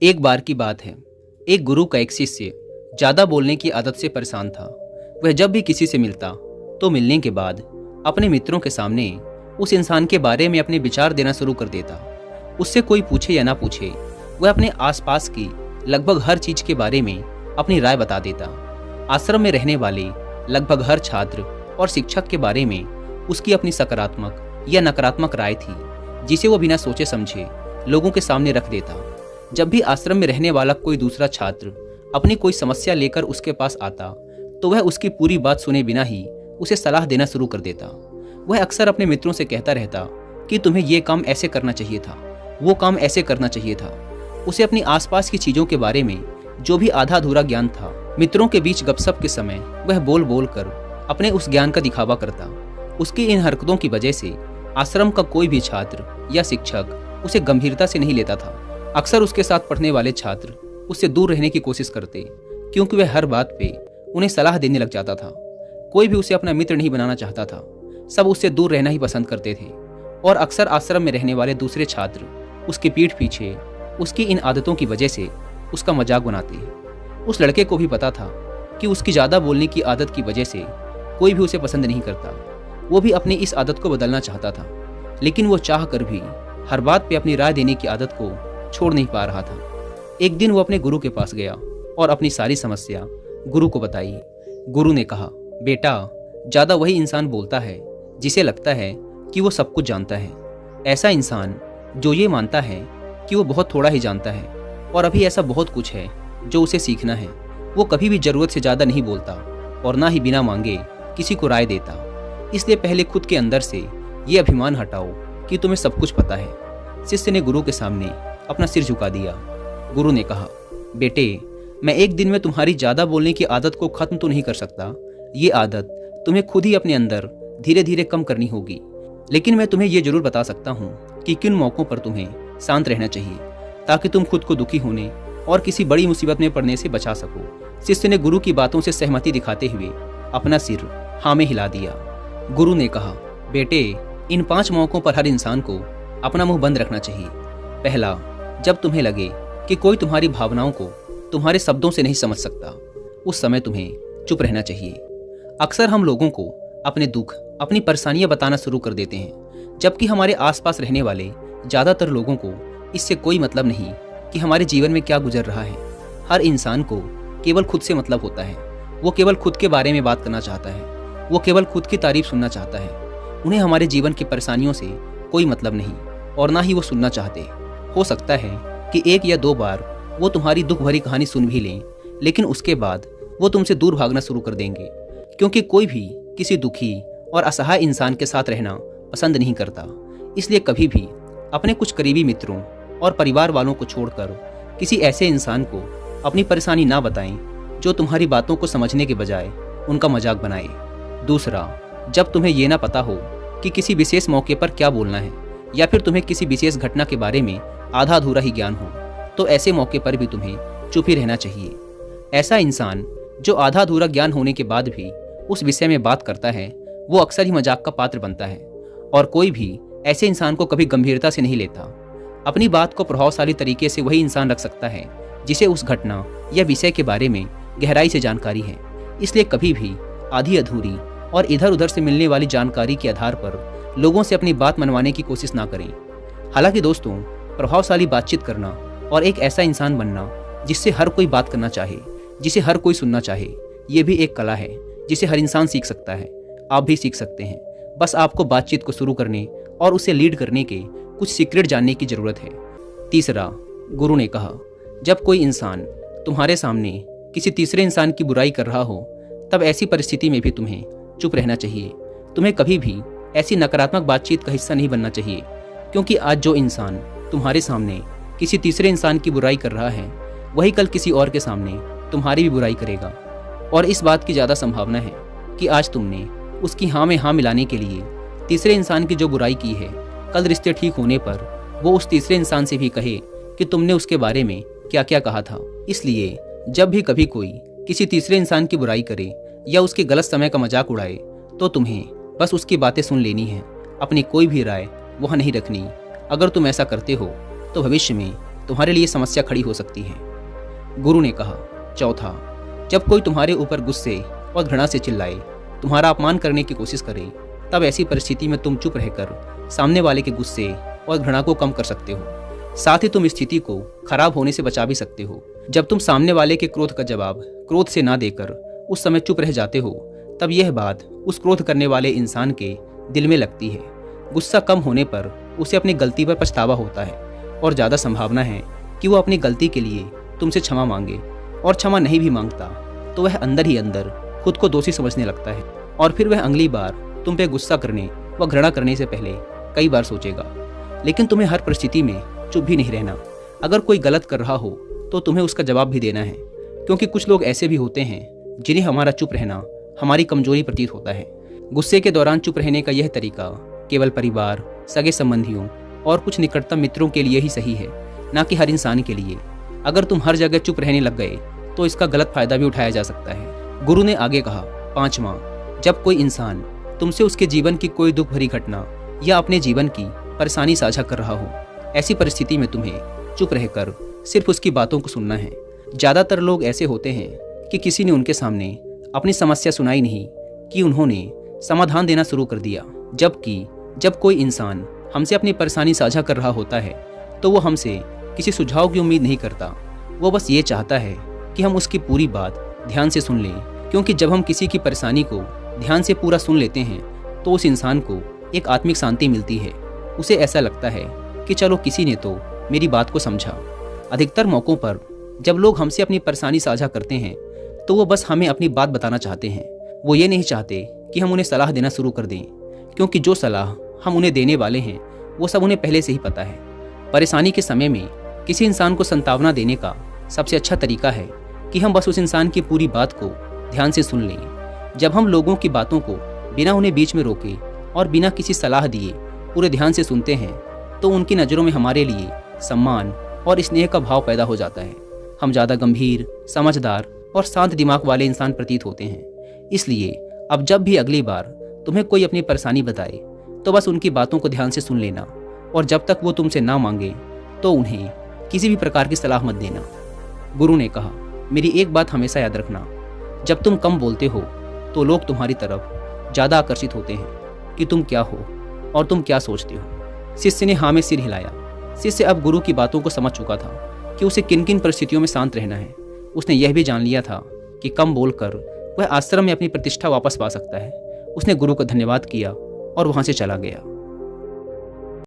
एक बार की बात है। एक गुरु का एक शिष्य ज़्यादा बोलने की आदत से परेशान था। वह जब भी किसी से मिलता तो मिलने के बाद अपने मित्रों के सामने उस इंसान के बारे में अपने विचार देना शुरू कर देता। उससे कोई पूछे या ना पूछे, वह अपने आसपास की लगभग हर चीज के बारे में अपनी राय बता देता। आश्रम में रहने वाले लगभग हर छात्र और शिक्षक के बारे में उसकी अपनी सकारात्मक या नकारात्मक राय थी, जिसे वो बिना सोचे समझे लोगों के सामने रख देता। जब भी आश्रम में रहने वाला कोई दूसरा छात्र अपनी कोई समस्या लेकर उसके पास आता तो वह उसकी पूरी बात सुने बिना ही उसे सलाह देना शुरू कर देता। वह अक्सर अपने मित्रों से कहता रहता कि तुम्हें ये काम ऐसे करना चाहिए था, वो काम ऐसे करना चाहिए था। उसे अपनी आसपास की चीज़ों के बारे में जो भी आधा अधूरा ज्ञान था, मित्रों के बीच गपशप के समय वह बोल बोल कर अपने उस ज्ञान का दिखावा करता। उसकी इन हरकतों की वजह से आश्रम का कोई भी छात्र या शिक्षक उसे गंभीरता से नहीं लेता था। अक्सर उसके साथ पढ़ने वाले छात्र उससे दूर रहने की कोशिश करते, क्योंकि वह हर बात पे उन्हें सलाह देने लग जाता था। कोई भी उसे अपना मित्र नहीं बनाना चाहता था, सब उससे दूर रहना ही पसंद करते थे। और अक्सर आश्रम में रहने वाले दूसरे छात्र उसकी पीठ पीछे उसकी इन आदतों की वजह से उसका मजाक बनाते। उस लड़के को भी पता था कि उसकी ज़्यादा बोलने की आदत की वजह से कोई भी उसे पसंद नहीं करता। वो भी अपनी इस आदत को बदलना चाहता था, लेकिन वो चाह कर भी हर बात पे अपनी राय देने की आदत को छोड़ नहीं पा रहा था। एक दिन वो अपने गुरु के पास गया और अपनी सारी समस्या गुरु को बताई। गुरु ने कहा, बेटा, ज़्यादा वही इंसान बोलता है जिसे लगता है कि वो सब कुछ जानता है। ऐसा इंसान जो ये मानता है कि वो बहुत थोड़ा ही जानता है और अभी ऐसा बहुत कुछ है जो उसे सीखना है। वो कभी भी ज़रूरत से ज़्यादा नहीं बोलता और ना ही बिना मांगे किसी को राय देता। इसलिए पहले खुद के अंदर से ये अभिमान हटाओ कि तुम्हें सब कुछ पता है। शिष्य ने गुरु के सामने अपना सिर झुका दिया। गुरु ने कहा, बेटे, मैं एक दिन में तुम्हारी ज़्यादा बोलने की आदत को खत्म तो नहीं कर सकता। ये आदत तुम्हें खुद ही अपने अंदर धीरे धीरे कम करनी होगी। लेकिन मैं तुम्हें ये जरूर बता सकता हूँ कि किन मौक़ों पर तुम्हें शांत रहना चाहिए, ताकि तुम खुद को दुखी होने और किसी बड़ी मुसीबत में पड़ने से बचा सको। शिष्य ने गुरु की बातों से सहमति दिखाते हुए अपना सिर हाँ में हिला दिया। गुरु ने कहा, बेटे, इन 5 मौक़ों पर हर इंसान को अपना मुंह बंद रखना चाहिए। पहला, जब तुम्हें लगे कि कोई तुम्हारी भावनाओं को तुम्हारे शब्दों से नहीं समझ सकता, उस समय तुम्हें चुप रहना चाहिए। अक्सर हम लोगों को अपने दुख, अपनी परेशानियां बताना शुरू कर देते हैं, जबकि हमारे आसपास रहने वाले ज़्यादातर लोगों को इससे कोई मतलब नहीं कि हमारे जीवन में क्या गुजर रहा है। हर इंसान को केवल खुद से मतलब होता है। वो केवल खुद के बारे में बात करना चाहता है। वो केवल खुद की तारीफ सुनना चाहता है। उन्हें हमारे जीवन की परेशानियों से कोई मतलब नहीं और ना ही वो सुनना चाहते। हो सकता है कि 1 या 2 बार वो तुम्हारी दुख भरी कहानी सुन भी लें, लेकिन उसके बाद वो तुमसे दूर भागना शुरू कर देंगे, क्योंकि कोई भी किसी दुखी और असहाय इंसान के साथ रहना पसंद नहीं करता। इसलिए कभी भी अपने कुछ करीबी मित्रों और परिवार वालों को छोड़कर किसी ऐसे इंसान को अपनी परेशानी ना बताएं जो तुम्हारी बातों को समझने के बजाय उनका मजाक बनाए। दूसरा, जब तुम्हें ये ना पता हो कि किसी विशेष मौके पर क्या बोलना है, या फिर तुम्हें किसी विशेष घटना के बारे में आधा अधूरा ही ज्ञान हो, तो ऐसे मौके पर भी तुम्हें चुप ही रहना चाहिए। ऐसा इंसान जो आधा अधूरा ज्ञान होने के बाद भी उस विषय में बात करता है, वो अक्सर ही मजाक का पात्र बनता है, और कोई भी ऐसे इंसान को कभी गंभीरता से नहीं लेता। अपनी बात को प्रभावशाली तरीके से वही इंसान रख सकता है जिसे उस घटना या विषय के बारे में गहराई से जानकारी है। इसलिए कभी भी आधी अधूरी और इधर उधर से मिलने वाली जानकारी के आधार पर लोगों से अपनी बात मनवाने की कोशिश ना करें। हालांकि दोस्तों, प्रभावशाली बातचीत करना और एक ऐसा इंसान बनना जिससे हर कोई बात करना चाहे, जिसे हर कोई सुनना चाहे, ये भी एक कला है जिसे हर इंसान सीख सकता है। आप भी सीख सकते हैं। बस आपको बातचीत को शुरू करने और उसे लीड करने के कुछ सीक्रेट जानने की ज़रूरत है। तीसरा, गुरु ने कहा, जब कोई इंसान तुम्हारे सामने किसी तीसरे इंसान की बुराई कर रहा हो, तब ऐसी परिस्थिति में भी तुम्हें चुप रहना चाहिए। तुम्हें कभी भी ऐसी नकारात्मक बातचीत का हिस्सा नहीं बनना चाहिए, क्योंकि आज जो इंसान तुम्हारे सामने किसी तीसरे इंसान की बुराई कर रहा है, वही कल किसी और के सामने तुम्हारी भी बुराई करेगा। और इस बात की ज़्यादा संभावना है कि आज तुमने उसकी हाँ में हाँ मिलाने के लिए तीसरे इंसान की जो बुराई की है, कल रिश्ते ठीक होने पर वो उस तीसरे इंसान से भी कहे कि तुमने उसके बारे में क्या क्या कहा था। इसलिए जब भी कभी कोई किसी तीसरे इंसान की बुराई करे या उसके गलत समय का मजाक उड़ाए, तो तुम्हें बस उसकी बातें सुन लेनी है, अपनी कोई भी राय वहाँ नहीं रखनी। अगर तुम ऐसा करते हो तो भविष्य में तुम्हारे लिए समस्या खड़ी हो सकती है। गुरु ने कहा, चौथा, जब कोई तुम्हारे ऊपर गुस्से और घृणा से चिल्लाए, तुम्हारा अपमान करने की कोशिश करे, तब ऐसी परिस्थिति में तुम चुप रहकर सामने वाले के गुस्से और घृणा को कम कर सकते हो। साथ ही तुम स्थिति को खराब होने से बचा भी सकते हो। जब तुम सामने वाले के क्रोध का जवाब क्रोध से ना देकर उस समय चुप रह जाते हो, तब यह बात उस क्रोध करने वाले इंसान के दिल में लगती है। गुस्सा कम होने पर उसे अपनी गलती पर पछतावा होता है और ज़्यादा संभावना है कि वो अपनी गलती के लिए तुमसे क्षमा मांगे, और क्षमा नहीं भी मांगता तो वह अंदर ही अंदर खुद को दोषी समझने लगता है, और फिर वह अगली बार तुम पे गुस्सा करने व घृणा करने से पहले कई बार सोचेगा। लेकिन तुम्हें हर परिस्थिति में चुप भी नहीं रहना। अगर कोई गलत कर रहा हो तो तुम्हें उसका जवाब भी देना है, क्योंकि कुछ लोग ऐसे भी होते हैं जिन्हें हमारा चुप रहना हमारी कमजोरी प्रतीत होता है। गुस्से के दौरान चुप रहने का यह तरीका केवल परिवार, सगे संबंधियों और कुछ निकटतम मित्रों के लिए ही सही है, ना कि हर इंसान के लिए। अगर तुम हर जगह चुप रहने लग गए तो इसका गलत फायदा भी उठाया जा सकता है। गुरु ने आगे कहा, पांचवा, जब कोई इंसान तुमसे उसके जीवन की कोई दुख भरी घटना या अपने जीवन की परेशानी साझा कर रहा हो, ऐसी परिस्थिति में तुम्हें चुप रहकर सिर्फ उसकी बातों को सुनना है। ज़्यादातर लोग ऐसे होते हैं कि किसी ने उनके सामने अपनी समस्या सुनाई नहीं कि उन्होंने समाधान देना शुरू कर दिया। जबकि जब कोई इंसान हमसे अपनी परेशानी साझा कर रहा होता है तो वो हमसे किसी सुझाव की उम्मीद नहीं करता। वो बस ये चाहता है कि हम उसकी पूरी बात ध्यान से सुन लें, क्योंकि जब हम किसी की परेशानी को ध्यान से पूरा सुन लेते हैं तो उस इंसान को एक आत्मिक शांति मिलती है। उसे ऐसा लगता है कि चलो किसी ने तो मेरी बात को समझा। अधिकतर मौक़ों पर जब लोग हमसे अपनी परेशानी साझा करते हैं तो वो बस हमें अपनी बात बताना चाहते हैं। वो ये नहीं चाहते कि हम उन्हें सलाह देना शुरू कर दें, क्योंकि जो सलाह हम उन्हें देने वाले हैं वो सब उन्हें पहले से ही पता है। परेशानी के समय में किसी इंसान को सांत्वना देने का सबसे अच्छा तरीका है कि हम बस उस इंसान की पूरी बात को ध्यान से सुन लें। जब हम लोगों की बातों को बिना उन्हें बीच में रोके और बिना किसी सलाह दिए पूरे ध्यान से सुनते हैं तो उनकी नज़रों में हमारे लिए सम्मान और स्नेह का भाव पैदा हो जाता है। हम ज़्यादा गंभीर, समझदार और शांत दिमाग वाले इंसान प्रतीत होते हैं। इसलिए अब जब भी अगली बार तुम्हें कोई अपनी परेशानी बताए तो बस उनकी बातों को ध्यान से सुन लेना, और जब तक वो तुमसे ना मांगे तो उन्हें किसी भी प्रकार की सलाह मत देना। गुरु ने कहा, मेरी एक बात हमेशा याद रखना, जब तुम कम बोलते हो तो लोग तुम्हारी तरफ ज़्यादा आकर्षित होते हैं कि तुम क्या हो और तुम क्या सोचते हो। शिष्य ने हाँ में सिर हिलाया। शिष्य अब गुरु की बातों को समझ चुका था कि उसे किन किन परिस्थितियों में शांत रहना है। उसने यह भी जान लिया था कि कम बोलकर वह आश्रम में अपनी प्रतिष्ठा वापस पा सकता है। उसने गुरु को धन्यवाद किया और वहाँ से चला गया।